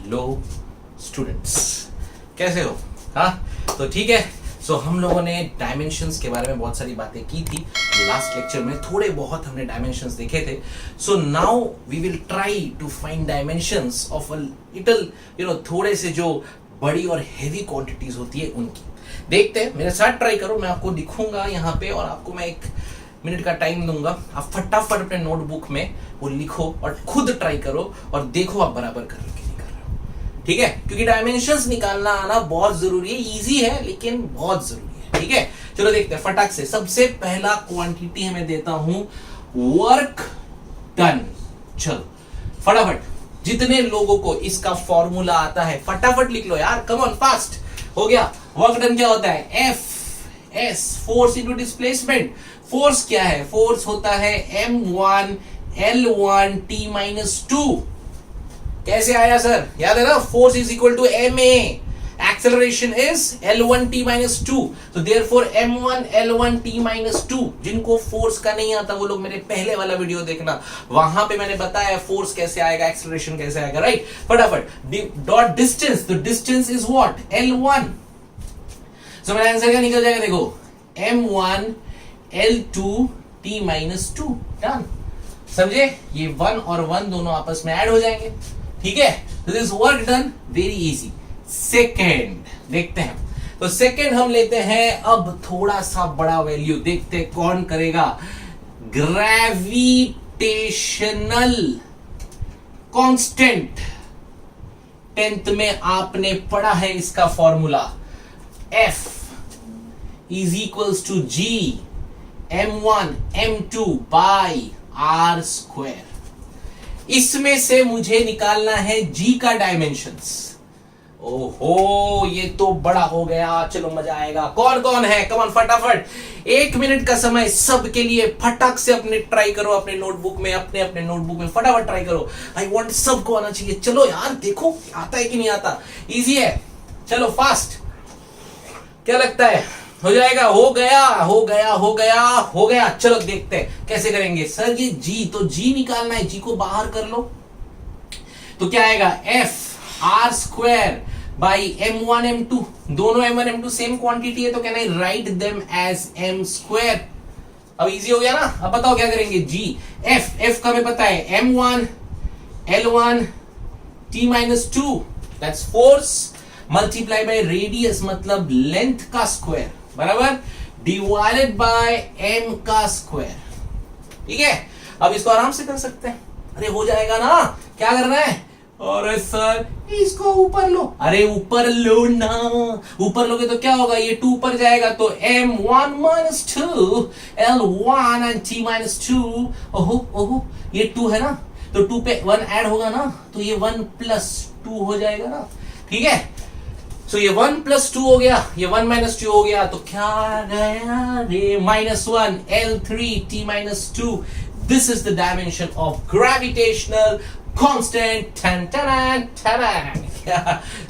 Hello students, कैसे हो? हाँ, तो ठीक है। सो हम लोगों ने डायमेंशंस के बारे में बहुत सारी बातें की थी लास्ट लेक्चर में। थोड़े बहुत हमने डायमेंशंस देखे थे। So now we will try to find dimensions of a little थोड़े से जो बड़ी और हेवी क्वांटिटीज होती है उनकी। देखते हैं, मेरे साथ ट्राई करो। मैं आपको दिखूंगा यहाँ पे और आपको मैं 1 मिनट का टाइम दूंगा। आप फटाफट अपने नोटबुक में वो लिखो और खुद ट्राई करो और देखो आप बराबर कर रहे हो कि नहीं कर रहे हो। ठीक है, क्योंकि डायमेंशंस निकालना आना बहुत जरूरी है। इजी है लेकिन बहुत जरूरी है। ठीक है, चलो देखते हैं फटाक से। सबसे पहला क्वांटिटी हमें देता हूं वर्क डन। चलो फटाफट, जितने लोगों को इसका फॉर्मूला आता है फटाफट लिख लो यार। कम ऑन, फास्ट हो गया। वर्क डन क्या होता है? F S, force into displacement. Force क्या है? फोर्स होता है m1 l1 t-2। कैसे आया सर? याद है ना? Force is equal to ma, acceleration is l1 t-2। तो देयरफॉर m1 l1 t-2। जिनको फोर्स का नहीं आता वो लोग मेरे पहले वाला वीडियो देखना, वहां पे मैंने बताया फोर्स कैसे आएगा, एक्सेलरेशन कैसे आएगा। राइट, फटाफट। डॉट डिस्टेंस, तो डिस्टेंस इज व्हाट? l1। सो मेरा आंसर क्या निकल जाएगा? देखो, m1 l2 t-2। डन। समझे? ये 1 और 1 दोनों आपस में ऐड हो जाएंगे। ठीक है, तो this work done, very easy. Second देखते हैं। तो सेकेंड हम लेते हैं अब थोड़ा सा बड़ा वैल्यू। देखते हैं कौन करेगा। Gravitational constant. 10th में आपने पढ़ा है इसका formula. F is equals to G m1 m2 by r square। इसमें से मुझे निकालना है G का डायमेंशंस। ओहो, ये तो बड़ा हो गया। चलो मजा आएगा। कौन कौन है? कम ऑन फटाफट, 1 मिनट का समय सबके लिए। फटाक से अपने ट्राई करो, अपने नोटबुक में, अपने नोटबुक में फटाफट ट्राई करो। आई वांट सबको आना चाहिए। चलो यार, देखो आता है कि नहीं आता। इजी है, चलो फास्ट। क्या लगता है? हो जाएगा? हो गया, हो गया, हो गया, हो गया। चलो देखते हैं कैसे करेंगे। सर ये जी, तो जी निकालना है, जी को बाहर कर लो। तो क्या आएगा? F R square by m1 m2। दोनों m1 m2 सेम क्वांटिटी है, तो can I write them as m square. अब इजी हो गया ना? अब बताओ क्या करेंगे। जी एफ का हमें पता है m1 l1 t-2, that's force, multiply by radius मतलब लेंथ का स्क्वायर, बराबर, डिवाइडेड बाय m का स्क्वायर। ठीक है, अब इसको आराम से कर सकते हैं। अरे हो जाएगा ना? क्या करना है? अरे सर इसको ऊपर लो। अरे ऊपर लो ना। ऊपर लोगे तो क्या होगा? ये 2 ऊपर जाएगा तो m1 minus 2 l1 and t-2। ओहो ओहो, ये 2 है ना, तो 2 पे 1 ऐड होगा ना, तो ये 1 plus 2 हो जाएगा ना। ठीक है, सो ये 1 plus 2 हो गया, ये 1 minus 2 हो गया, तो क्या गया रे? -1 l3 t-2। This is the dimension of gravitational constant.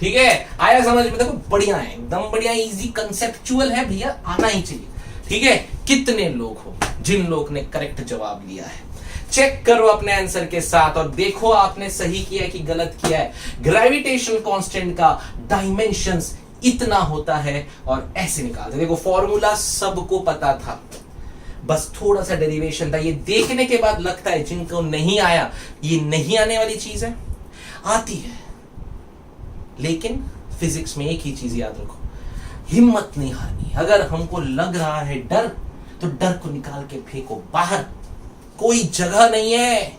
ठीक है, आया समझ में? देखो बढ़िया है, एकदम बढ़िया, इजी कंसेप्चुअल है भैया, आना ही चाहिए। ठीक है, कितने लोग हो जिन लोग ने करेक्ट जवाब लिया है? चेक करो अपने आंसर के साथ और देखो आपने सही किया है कि गलत किया है। ग्रेविटेशनल कांस्टेंट का डायमेंशंस इतना होता है और ऐसे निकालते। देखो फॉर्मूला सबको पता था, बस थोड़ा सा डेरिवेशन था। ये देखने के बाद लगता है जिनको नहीं आया, ये नहीं आने वाली चीज है, आती है। लेकिन फिजिक्स में एक ही चीज याद रखो, हिम्मत नहीं हारनी। अगर हमको लग रहा है डर, तो डर को निकाल के फेंको बाहर। कोई जगह नहीं है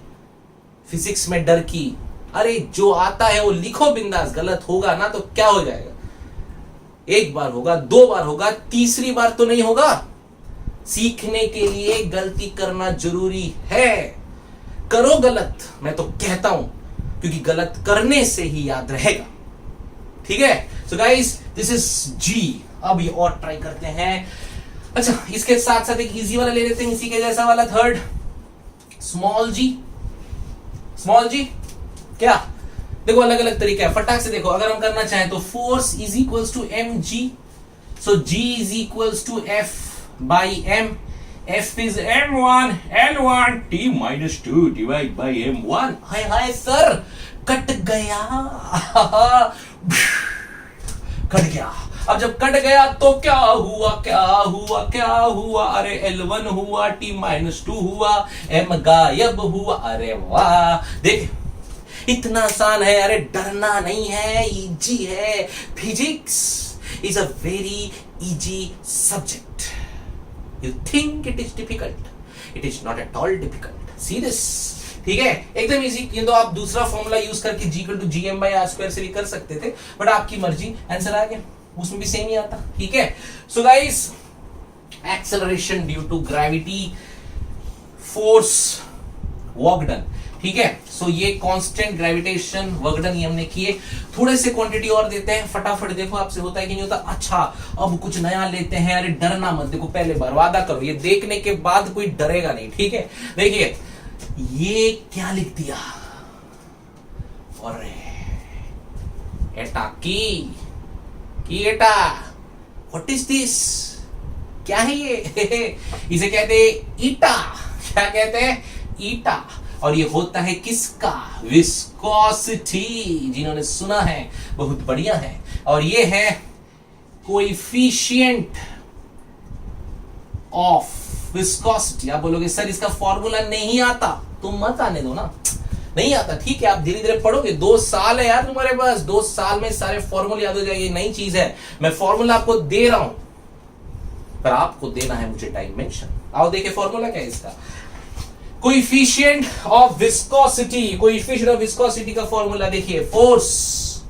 फिजिक्स में डर की। अरे जो आता है वो लिखो बिंदास। गलत होगा ना तो क्या हो जाएगा? 1 बार होगा, 2 बार होगा, तीसरी बार तो नहीं होगा। सीखने के लिए गलती करना जरूरी है। करो गलत, मैं तो कहता हूं, क्योंकि गलत करने से ही याद रहेगा। ठीक है, सो गाइस दिस इज जी। अब ये और ट्राई करते हैं। अच्छा, इसके साथ साथ एक इजी वाला ले लेते हैं, इसी के जैसा वाला, थर्ड, स्मॉल जी। स्मॉल जी क्या? देखो अलग अलग तरीका है, फटाक से देखो। अगर हम करना चाहें तो force is equals to mg, so g is equals to f by m। f is m1 l1 t-2 divided by m1। Hi hi sir, cut गया कट गया। अब जब कट गया तो क्या हुआ क्या हुआ क्या हुआ, अरे L1 हुआ, T-2 हुआ, M गायब हुआ। अरे वाह, देख इतना आसान है, अरे डरना नहीं है, इजी है। Physics is a very easy subject. You think it is difficult, it is not at all difficult. See this, ठीक है, एकदम इजी। ये तो आप दूसरा फॉर्मूला यूज करके G=GM/r² से भी कर सकते थे, बट आपकी मर्जी, आंसर आ गया, उसमें भी सेम ही आता। ठीक है, so guys, acceleration due to gravity, force, work done. ठीक है, सो ये कांस्टेंट ग्रेविटेशन, वर्क डन ये हमने किए। थोड़े से क्वांटिटी और देते हैं फटाफट, देखो आपसे होता है कि नहीं होता। अच्छा, अब कुछ नया लेते हैं। अरे डरना मत, देखो पहले बार वादा करो, ये देखने के बाद कोई डरेगा नहीं। ठीक है, देखिए ये क्या लिख दिया, अरे एटा की एटा, व्हाट इज दिस, क्या है ये इसे कहते हैं ईटा। क्या कहते हैं, ईटा। और ये होता है किसका, विस्कोसिटी। जिन्होंने सुना है बहुत बढ़िया है। और ये है कोएफिशिएंट ऑफ विस्कोसिटी। आप बोलोगे सर इसका फॉर्मूला नहीं आता, तो मत आने दो ना, नहीं आता, ठीक है, आप धीरे धीरे पढ़ोगे। 2 साल है यार तुम्हारे पास, 2 साल में सारे फॉर्मूले याद हो जाएंगे। नई चीज है, मैं फॉर्मूला आपको दे रहा हूं, पर आपको देना है मुझे डायमेंशन। आओ देखे फॉर्मूला क्या है इसका, coefficient of viscosity. Coefficient of viscosity का फॉर्मूला देखिए, force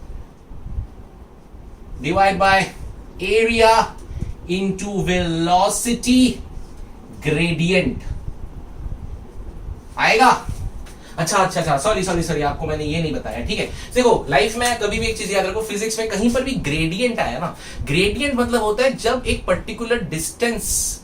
divide by area into velocity gradient आएगा। अच्छा, सॉरी, आपको मैंने ये नहीं बताया। ठीक है, देखो लाइफ में कभी भी एक चीज याद रखो, फिजिक्स में कहीं पर भी ग्रेडियंट आया ना, ग्रेडियंट मतलब होता है जब एक पर्टिकुलर डिस्टेंस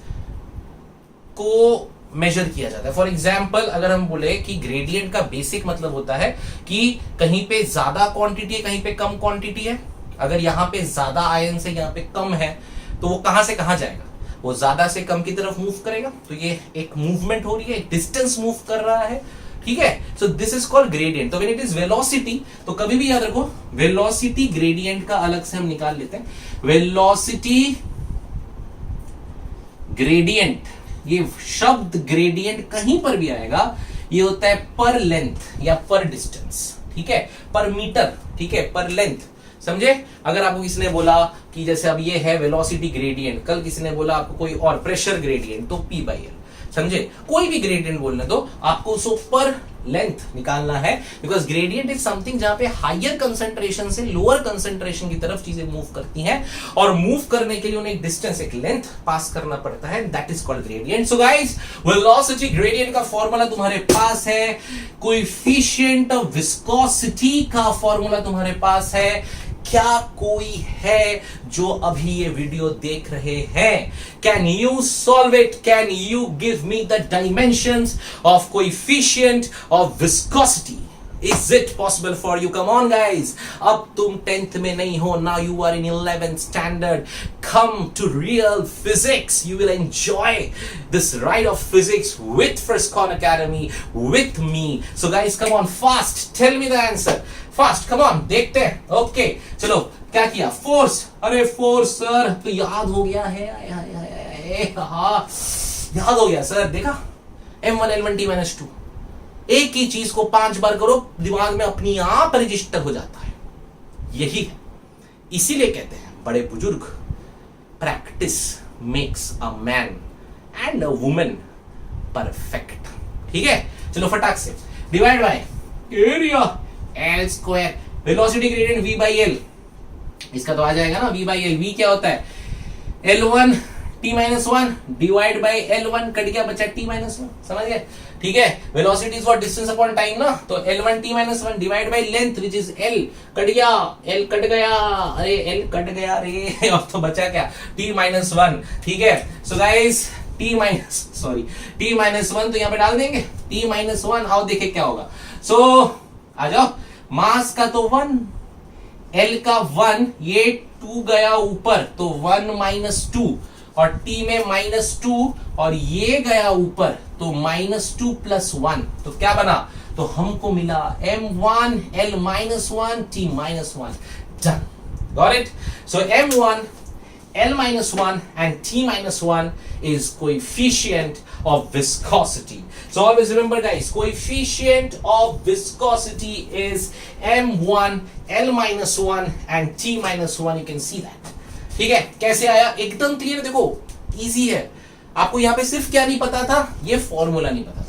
को मेजर किया जाता है। फॉर एग्जाम्पल अगर हम बोले कि ग्रेडियंट का बेसिक मतलब होता है कि कहीं पे ज्यादा क्वांटिटी है, कहीं पे कम क्वांटिटी है। अगर यहाँ पे ज्यादा आयन से यहाँ पे कम है, तो वो कहां से कहां जाएगा, वो ज्यादा से कम की तरफ मूव करेगा। तो ये एक मूवमेंट हो रही है, एक डिस्टेंस मूव कर रहा है। ठीक है, so this is called gradient. तो व्हेन इट इज वेलोसिटी, तो कभी भी याद रखो वेलोसिटी ग्रेडियंट का अलग से हम निकाल लेते हैं। वेलोसिटी ग्रेडियंट, ये शब्द ग्रेडियंट कहीं पर भी आएगा, ये होता है पर लेंथ या पर डिस्टेंस। ठीक है, पर मीटर, ठीक है, पर लेंथ, समझे। अगर आपको किसी ने बोला कि जैसे अब ये है वेलोसिटी ग्रेडियंट, कल किसी ने बोला आपको कोई और प्रेशर ग्रेडियंट, तो P/L, समझे। कोई भी ग्रेडियंट बोलने दो, आपको उसको पर लेंथ निकालना है, बिकॉज ग्रेडियंट इज समथिंग जहां पे हायर कंसंट्रेशन से लोअर कंसंट्रेशन की तरफ चीजें मूव करती हैं, और मूव करने के लिए उन्हें एक डिस्टेंस, एक लेंथ पास करना पड़ता है, that is called gradient. So guys, velocity gradient का फॉर्मूला तुम्हारे पास है, कोएफिशिएंट ऑफ विस्कोसिटी का फॉर्मूला तुम्हारे पास है। क्या कोई है जो अभी ये वीडियो देख रहे हैं? Can you solve it? Can you give me the dimensions of coefficient of viscosity? Is it possible for you? Come on guys, अब तुम 10th में नहीं हो, now you are in 11th standard. Come to real physics. You will enjoy this ride of physics with Friscon Academy, with me. So guys, come on fast, tell me the answer. Fast, come on, देखते हैं। Okay, चलो, क्या किया? Force, अरे force sir, तो याद हो गया है, हाँ, याद हो गया सर, देखा? M1 L1 T-2, एक ही चीज को 5 बार करो, दिमाग में अपनी आप रजिस्टर हो जाता है। यही है, इसीलिए कहते हैं बड़े बुजुर्ग, practice makes a man and a woman perfect. ठीक है, चलो फटाक से, divide by area L square, velocity gradient V/L, इसका तो आ जाएगा ना V/L। V क्या होता है? L1 T-1 divide by L1, cut गया बचा T-1, समझ गए? ठीक है, velocity is what, distance upon time ना, तो L1 T-1 divide by length which is L, cut गया, L कट गया, अरे L कट गया रे, अब तो बचा क्या, T-1। ठीक है, सो गाइस T-1 तो यहाँ पे डाल देंगे, T-1, आओ देखे क्या होगा। सो आ जाओ, मास का तो 1, L का 1, ये 2 गया ऊपर तो 1 - 2, और T में -2, और ये गया ऊपर तो -2 + 1, तो क्या बना तो हमको मिला m1 l-1 t-1. Done. Got it? So m1 l-1 and t-1 is coefficient of viscosity. So always remember guys, coefficient of viscosity is m1 l-1 and t-1. You can see that. ठीक है, कैसे आया? एकदम clear. देखो easy है. आपको यहाँ पे सिर्फ क्या नहीं पता था? ये फॉर्मूला नहीं पता था.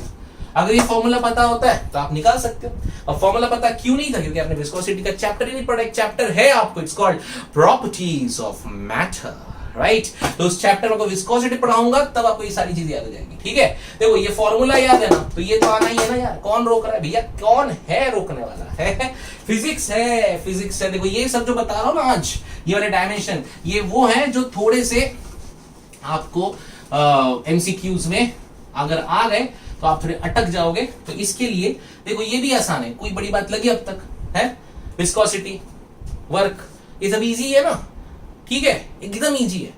अगर ये फॉर्मूला पता होता है तो आप निकाल सकते हो. अब फॉर्मूला पता क्यों नहीं था? क्योंकि आपने विस्कोसिटी का चैप्टर ही नहीं पढ़ा. एक चैप्टर है आपको, it's called properties of matter, right? तो उस चैप्टर में विस्कोसिटी पढ़ाऊंगा तब आपको ये सारी चीजें याद हो जाएंगी. ठीक है, देखो ये फॉर्मूला याद है ना, तो ये तो आना ही है ना यार. कौन रोक रहा है भैया? कौन है रोकने वाला है? फिजिक्स है, फिजिक्स है. देखो ये सब जो बता रहा हूं ना आज, ये वाले डायमेंशन, ये वो है जो थोड़े से आपको एमसीक्यूज में अगर आ गए तो आप थोड़े अटक जाओगे. तो इसके लिए देखो ये भी आसान है. कोई बड़ी बात लगी अब तक है? विस्कोसिटी, वर्क, ये सब इजी है ना. ठीक है, एकदम इजी है.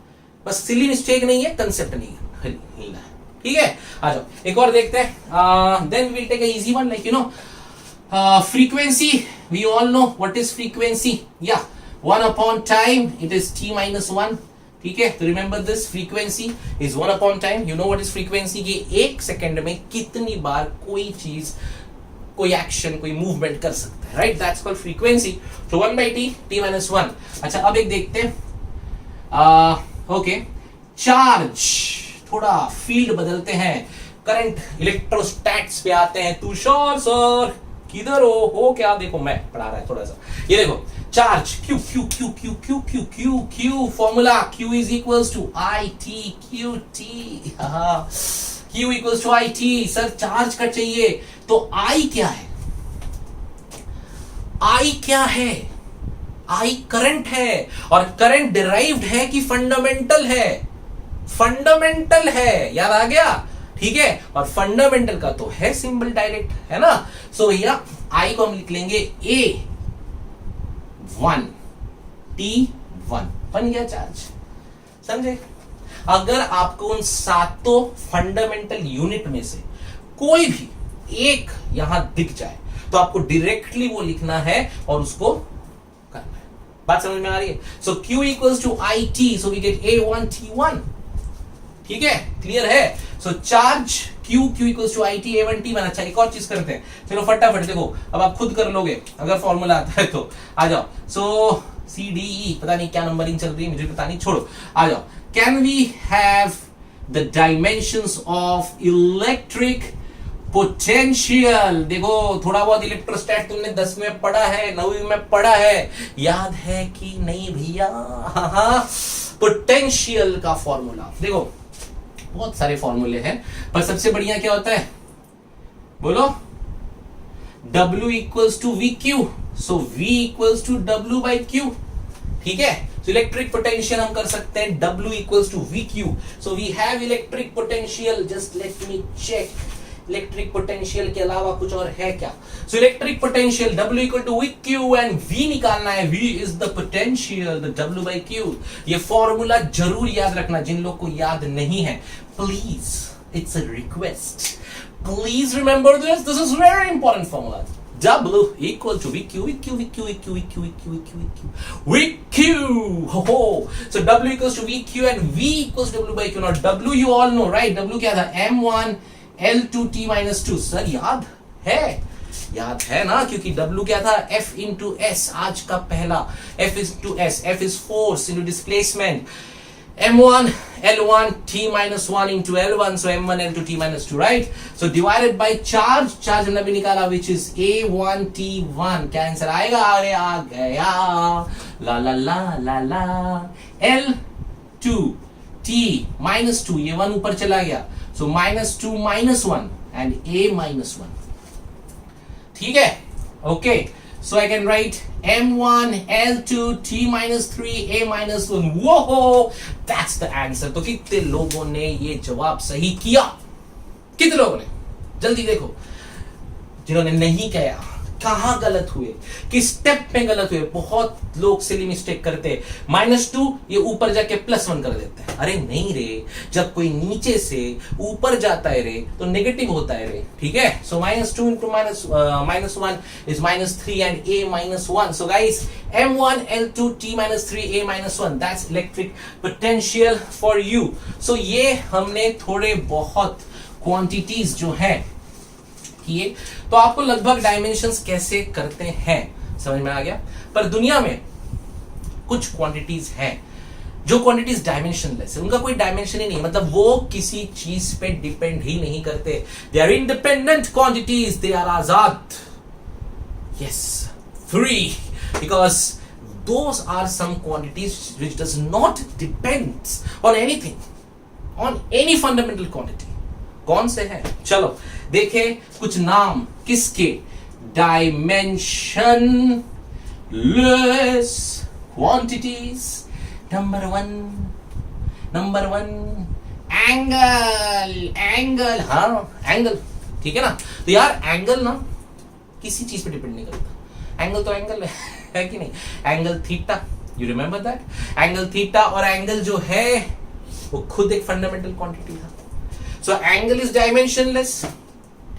बस सिली मिस्टेक नहीं है, कंसेप्ट नहीं हिलना है. ठीक है, आ जाओ एक और देखते हैं. Then we'll take a easy one, like you know frequency. We all know what is frequency. या 1 upon time, it is t-1. ठीक है, तो remember this, frequency is 1 upon time. You know what is frequency. ये एक second में कितनी बार कोई चीज, कोई एक्शन, कोई मूवमेंट कर सकता है, राइट? That's called frequency. तो 1/t, t-1. अच्छा अब एक देखते हैं. ओके, चार्ज, थोड़ा फील्ड बदलते हैं. करंट इलेक्ट्रोस्टैट्स पे आते हैं. तुषार सर किधर हो क्या? देखो मैं पढ़ा रहा है थोड़ा सा. ये देखो charge q q q q q q q q formula q is equals to I t q t. q equals to I t. Sir charge का चाहिए तो I क्या है? I क्या है? I करंट है. और करंट डिराइव्ड है कि फंडामेंटल है? फंडामेंटल है. याद आ गया? ठीक है, और फंडामेंटल का तो है सिंबल डायरेक्ट, है ना? सो भैया I को हम लिख लेंगे A1 T1. बन गया चार्ज. समझे? अगर आपको उन सातों फंडामेंटल यूनिट में से कोई भी एक यहां दिख जाए तो आपको डायरेक्टली वो लिखना है और उसको करना है. बात समझ में आ रही है? So Q equals to I T, so we get A1 T1. ठीक है, क्लियर है? So charge Q equals to I T A1 T1. अच्छा एक और चीज करते हैं, चलो फटाफट. देखो अब आप खुद कर लोगे अगर फॉर्मूला आता है तो. आ जाओ. सो CDE, पता नहीं क्या नंबरिंग चल रही है, मुझे पता नहीं, छोड़ो. आ जाओ. Can we have the dimensions of electric potential. देखो थोड़ा बहुत इलेक्ट्रोस्टैट तुमने 10वीं में पढ़ा है, 9वीं में पढ़ा है, याद है कि नहीं भैया? पोटेंशियल का फॉर्मूला देखो, बहुत सारे फॉर्मूले हैं पर सबसे बढ़िया क्या होता है बोलो? W equals to V Q. So V equals to W by Q. ठीक है, तो इलेक्ट्रिक पोटेंशियल हम कर सकते हैं W equals to V Q. So we have electric potential. Just let me check, electric potential के अलावा कुछ और है क्या? So electric potential W equal to V Q and V निकालना है. V is the potential, the W by Q. ये formula जरूर याद रखना जिन लोग को याद नहीं है. Please, it's a request, please remember this. This is very important formula. W equal to VQ, VQ, VQ, VQ, VQ, VQ, VQ, VQ, VQ. Ho ho. So W equals to VQ and V equals to W by Q. Now W you all know, right? W क्या था? M1 L2 T minus 2. Sir याद है? याद है ना? क्योंकि W क्या था? F into S. आज का पहला F is to S. F is force into displacement. M1 L1 T minus 1 into L1, so M1 L2 T minus 2, right? So divided by charge हमने भी निकाला, which is A1 T1. क्या answer आएगा? अरे आ गया, ला ला ला ला ला. L2 T minus 2, ये 1 ऊपर चला गया, so minus 2 minus 1 and A minus 1. ठीक है, okay. So I can write M1 L2 T minus 3 A minus 1. Whoa, that's the answer. तो कितने लोगों ने ये जवाब सही किया? कितने लोगों ने? जल्दी देखो. जिन्होंने नहीं किया कहां गलत हुए, किस स्टेप में गलत हुए। बहुत लोग सिली मिस्टेक करते हैं, -2 ये ऊपर जाके +1 कर देते हैं। अरे नहीं रे, जब कोई नीचे से ऊपर जाता है रे तो नेगेटिव होता है रे, ठीक है। सो -2 into -1 is -3 and a -1. So guys, m1 l2 t -3 a -1, that's electric potential for you. So ये हमने थोड़े बहुत क्वांटिटीज जो है किए, तो आपको लगभग डायमेंशंस कैसे करते हैं समझ में आ गया। पर दुनिया में कुछ क्वांटिटीज हैं जो क्वांटिटीज डायमेंशनलेस है, उनका कोई डायमेंशन ही नहीं, मतलब वो किसी चीज पे डिपेंड ही नहीं करते। They are independent quantities, they are आजाद, yes, free, because those are some quantities which does not depends on anything, on any fundamental quantity. कौन से हैं, चलो देखें कुछ नाम किसके, dimensionless quantities. Number one angle, हाँ एंगल, ठीक है ना। तो यार एंगल ना किसी चीज पे डिपेंड नहीं करता, एंगल तो एंगल है कि नहीं। Angle theta, you remember that, angle theta और एंगल जो है वो खुद एक फंडामेंटल क्वांटिटी था। सो एंगल इज डायमेंशनलेस,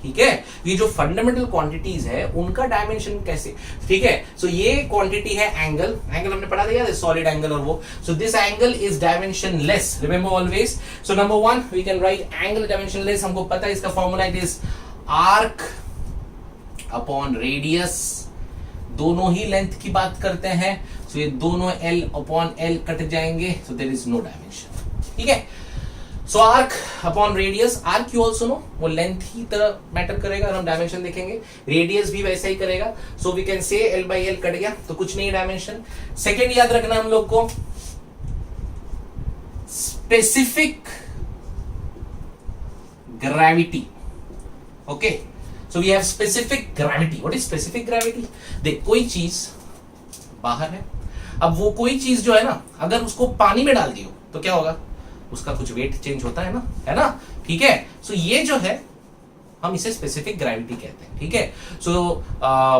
ठीक है। ये जो फंडामेंटल क्वांटिटीज है उनका डायमेंशन कैसे, ठीक है। सो ये क्वांटिटी है एंगल, एंगल हमने पढ़ा था सॉलिड एंगल और वो। So this angle is dimensionless, remember always. So number 1 we can write angle dimensionless, हमको पता है इसका formula, it is arc upon radius, दोनों ही लेंथ की बात करते हैं। सो ये दोनों L अपॉन L कट जाएंगे, so there is no dimension, ठीक है। So arc upon radius, arc you also know वो लेंथ ही तरह मैटर करेगा और हम डायमेंशन देखेंगे, रेडियस भी वैसा ही करेगा। So we can say L by L cut गया तो कुछ नहीं डायमेंशन। सेकेंड याद रखना हम लोग को, specific gravity, okay. So we have specific gravity. What is specific gravity, देख कोई चीज बाहर है, अब वो कोई चीज जो है ना, अगर उसको पानी में डाल दियो तो क्या होगा, उसका कुछ वेट चेंज होता है ना, ठीक है। सो ये जो है हम इसे स्पेसिफिक ग्रेविटी कहते हैं, ठीक है। सो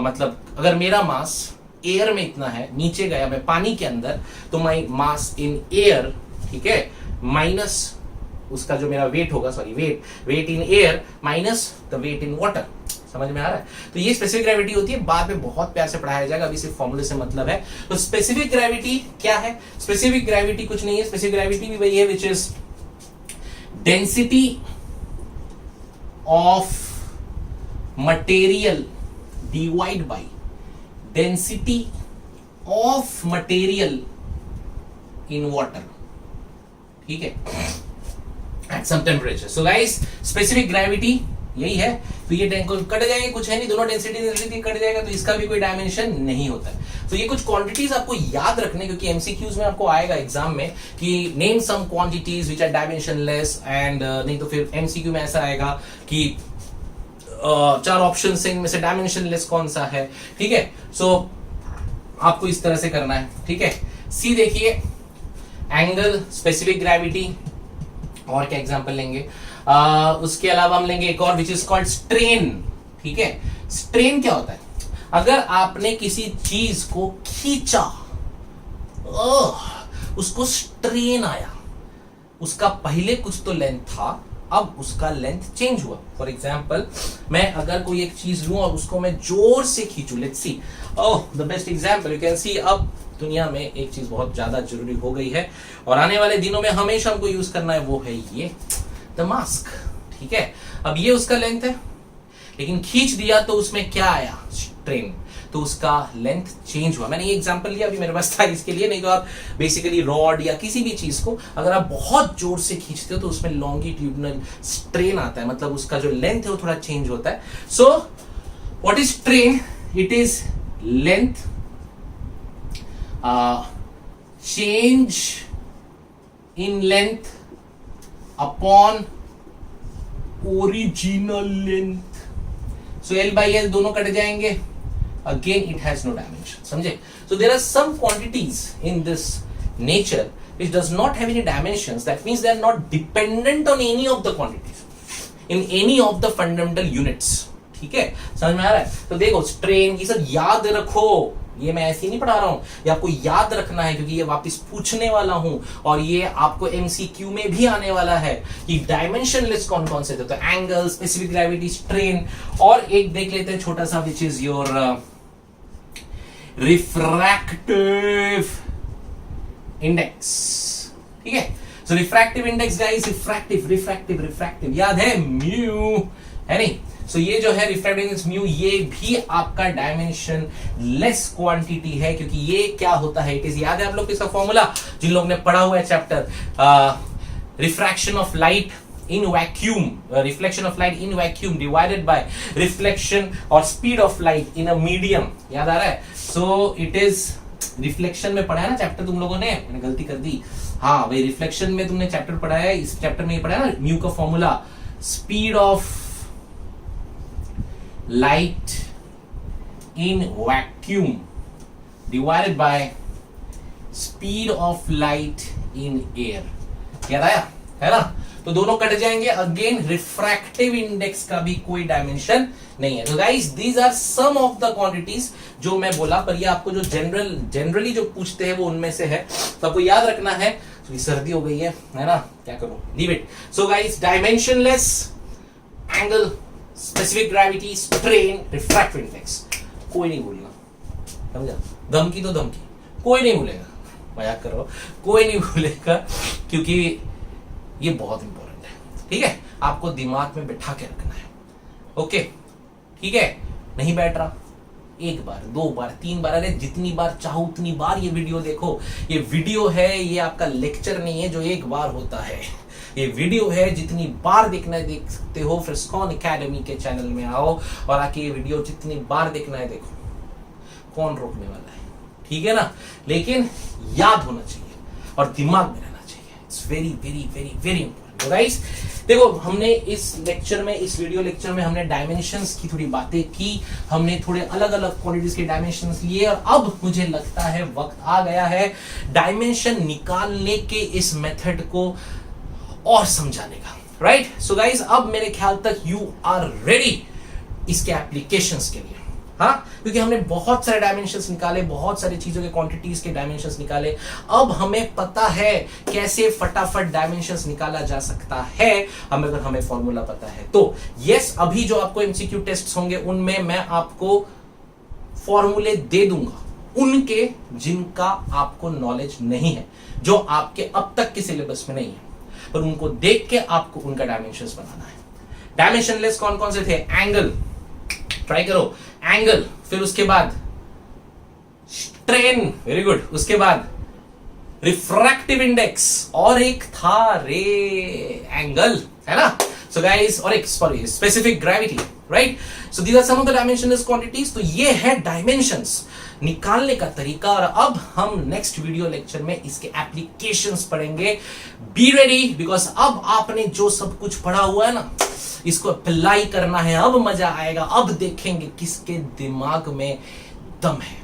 मतलब अगर मेरा मास एयर में इतना है, नीचे गया मैं पानी के अंदर, तो माई मास इन एयर, ठीक है, माइनस उसका जो मेरा वेट होगा, sorry weight in air minus the weight in water, समझ में आ रहा है। तो ये स्पेसिफिक ग्रेविटी होती है, बाद में बहुत प्यार से पढ़ाया जाएगा, अभी सिर्फ फॉर्मूले से मतलब है। तो स्पेसिफिक ग्रेविटी क्या है, स्पेसिफिक ग्रेविटी कुछ नहीं है, स्पेसिफिक ग्रेविटी भी वही है which is density of material divide by density of material in water, ठीक है, at some temperature. So guys specific gravity यही है। तो ये कट जाएंगे, कुछ है नहीं, दोनों डेंसिटी कट जाएगा, तो इसका भी कोई डायमेंशन नहीं होता है। तो ये कुछ क्वांटिटीज आपको याद रखने, क्योंकि एमसीक्यूज में आपको आएगा एग्जाम में कि name some quantities which are dimensionless, and नहीं तो फिर एमसीक्यू में ऐसा आएगा कि 4 ऑप्शन से इनमें से डायमेंशनलेस कौन सा है, ठीक है। सो आपको इस तरह से करना है, ठीक है। सी देखिए, एंगल, स्पेसिफिक ग्रेविटी, और क्या एग्जांपल लेंगे, उसके अलावा हम लेंगे एक और विच इज कॉल्ड स्ट्रेन, ठीक है। स्ट्रेन क्या होता है, अगर आपने किसी चीज को खींचा, उसको स्ट्रेन आया, उसका पहले कुछ तो लेंथ था, अब उसका लेंथ चेंज हुआ। फॉर एग्जाम्पल मैं अगर कोई एक चीज लूं और उसको मैं जोर से खींचूं, let's see, the best example you can see, अब दुनिया में एक चीज बहुत ज्यादा जरूरी हो गई है और आने वाले दिनों में हमेशा हमको यूज करना है, वो है ये द मास्क, ठीक है। अब ये उसका लेंथ है, लेकिन खींच दिया तो उसमें क्या आया, स्ट्रेन, तो उसका लेंथ चेंज हुआ। मैंने ये एग्जांपल लिया, अभी मेरे पास था इसके लिए, नहीं तो आप बेसिकली रॉड या किसी भी चीज को अगर आप बहुत जोर से खींचते हो तो उसमें लॉन्गिट्यूडनल स्ट्रेन आता है, मतलब उसका जो लेंथ है वो थोड़ा चेंज होता है। So what is strain, it is length change in length upon original length. So L by L दोनों कट जाएंगे, again it has no dimension, समझे। So there are some quantities in this nature which does not have any dimensions, that means they are not dependent on any of the quantities in any of the fundamental units, ठीक है, समझ में आ रहा है? तो देखो strain ये सब याद रखो, ये मैं ऐसे ही नहीं पढ़ा रहा हूं, ये आपको याद रखना है क्योंकि ये वापस पूछने वाला हूं और ये आपको एमसीक्यू में भी आने वाला है कि डायमेंशनलेस कौन कौन से थे, तो एंगल, स्पेसिफिक ग्रेविटी, स्ट्रेन, और एक देख लेते हैं छोटा सा which is your refractive index. ठीक है, सो रिफ्रैक्टिव इंडेक्स गाइस, रिफ्रैक्टिव याद है, म्यू है नहीं? सो ये जो है रिफ्रैक्टिव इंडेक्स म्यू, ये भी आपका डायमेंशन लेस क्वांटिटी है क्योंकि ये क्या होता है, इट इज, याद है आप लोग को इसका फॉर्मूला, जिन लोगों ने पढ़ा हुआ है chapter refraction of light in vacuum, reflection of light in vacuum divided by reflection or speed of light in a medium, याद आ रहा है? So it is, रिफ्लेक्शन में पढ़ा है ना चैप्टर तुम लोगों ने, मैंने गलती कर दी, हाँ भाई रिफ्लेक्शन में तुमने चैप्टर पढ़ा है, इस चैप्टर में ये पढ़ा है ना, म्यू का formula, speed of light in vacuum divided by speed of light in air, याद आया है ना? तो दोनों कट जाएंगे। अगेन रिफ्रैक्टिव इंडेक्स का भी कोई डायमेंशन नहीं है। तो guys these are some of the quantities जो मैं बोला, पर ये आपको जो जनरली जो पूछते हैं वो उनमें से है, तो आपको याद रखना है। तो सर्दी हो गई है ना, क्या करो, leave it. So guys dimensionless, angle, specific gravity, strain, refractive index, कोई नहीं भूलेगा, समझा? धमकी तो धमकी, कोई नहीं भूलेगा, मजाक कर रहा हूं, कोई नहीं भूलेगा क्योंकि ये बहुत इंपॉर्टेंट है। ठीक है, आपको दिमाग में बैठा के रखना है। ओके, ठीक है, नहीं बैठ रहा, एक बार, दो बार, तीन बार, अरे जितनी बार चाहो उतनी बार ये वीडियो देखो। ये वीडियो है, ये आपका लेक्चर नहीं है जो एक बार होता है, ये वीडियो है, जितनी बार देखना है देख सकते हो। फ्रिस्कॉन एकेडमी के चैनल में आओ और आके ये वीडियो जितनी बार देखना है देखो, कौन रोकने वाला है? ठीक है ना? लेकिन याद होना चाहिए और दिमाग में रहना चाहिए। It's very very very very important. Guys देखो, हमने इस लेक्चर में, इस वीडियो लेक्चर में हमने डायमेंशंस की थोड़ी बातें की, हमने थोड़े अलग अलग क्वांटिटीज के डायमेंशंस लिए, और अब मुझे लगता है वक्त आ गया है डायमेंशन निकालने के इस मेथड को और समझाने का। राइट? सो गाइस, अब मेरे ख्याल तक यू आर रेडी इसके एप्लीकेशंस के लिए। हाँ, क्योंकि हमने बहुत सारे डायमेंशंस निकाले, बहुत सारी चीजों के क्वांटिटीज के डायमेंशंस निकाले। अब हमें पता है कैसे फटाफट डायमेंशंस निकाला जा सकता है, अगर हमें फॉर्मूला पता है तो। यस, अभी जो आपको एमसीक्यू टेस्ट होंगे उनमें मैं आपको फॉर्मूले दे दूंगा, उनके जिनका आपको नॉलेज नहीं है, जो आपके अब तक के सिलेबस में नहीं है, पर उनको देख के आपको उनका डायमेंशंस बनाना है। डायमेंशनलेस कौन कौन से थे? एंगल, ट्राई करो, एंगल, फिर उसके बाद स्ट्रेन, वेरी गुड, उसके बाद रिफ्रैक्टिव इंडेक्स, और एक था रे एंगल, है ना? सो गाइस, और एक sorry specific gravity, right? So these are some of the dimensionless quantities. तो ये है डायमेंशंस निकालने का तरीका, और अब हम नेक्स्ट वीडियो लेक्चर में इसके एप्लीकेशंस पढ़ेंगे। बी रेडी, बिकॉज अब आपने जो सब कुछ पढ़ा हुआ है ना, इसको अप्लाई करना है। अब मजा आएगा, अब देखेंगे किसके दिमाग में दम है,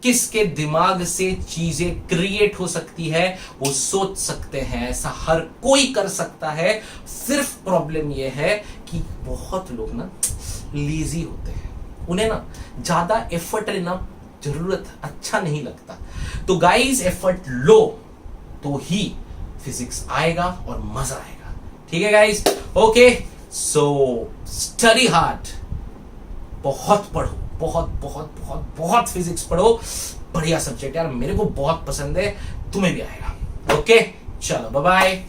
किसके दिमाग से चीजें क्रिएट हो सकती है, वो सोच सकते हैं, ऐसा हर कोई कर सकता है। सिर्फ प्रॉब्लम ये है कि बहुत लोग ना लेजी होते हैं, उन्हें ना ज्यादा एफर्ट लेना जरूरत अच्छा नहीं लगता। तो गाइस, एफर्ट लो तो ही फिजिक्स आएगा और मजा आएगा। ठीक है guys? Okay, so study hard, बहुत पढ़ो, बहुत बहुत बहुत बहुत फिजिक्स पढ़ो, बढ़िया सब्जेक्ट यार, मेरे को बहुत पसंद है, तुम्हें भी आएगा। ओके, चलो बाय बाय।